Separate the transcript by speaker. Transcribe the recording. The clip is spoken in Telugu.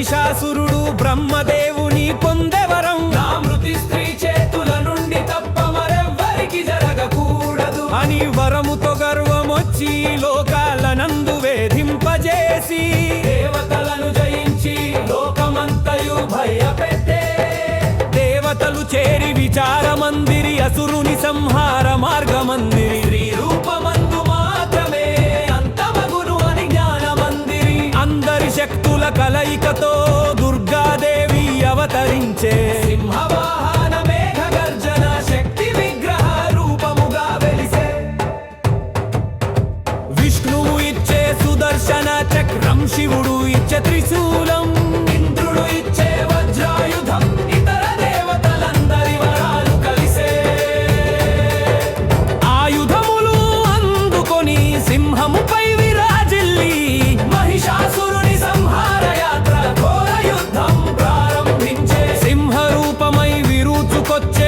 Speaker 1: మహిషాసురుడు బ్రహ్మదేవుని పొందెవరం, నా మృతి స్త్రీ చేతుల నుండి తప్ప మరెవ్వరికి జరగకూడదు అని వరముతో గర్వమొచ్చి లోకాలనందు వేధింపజేసి దేవతలను జయించి లోకమంతయు భయపెట్టే దేవతలు చేరి విచారమందిరి అసురుని సంహార మార్గమందిరి శ్రీ రూపమందు మాత్రమే అంతమగును అని జ్ఞానమందిరి అందరి శక్తుల కలయికతో దుర్గాదేవి అవతరించే సింహవాహన మేఘ గర్జన శక్తి విగ్రహ రూపముగా వెలిసే విష్ణువు ఇచ్చే సుదర్శన చక్రం శివుడు ఇచ్చే త్రిశూలం ఇంద్రుడు ఇచ్చే వజ్రాయుధం ఇతర దేవతలందరి వరాలు కలిసే ఆయుధములు అందుకొని సింహముపై విరాజిల్లి మహిషాసురుని సంహార యాత్ర ఘోర యుద్ధం ప్రారంభించే సింహరూపమై విరుచుకొచ్చే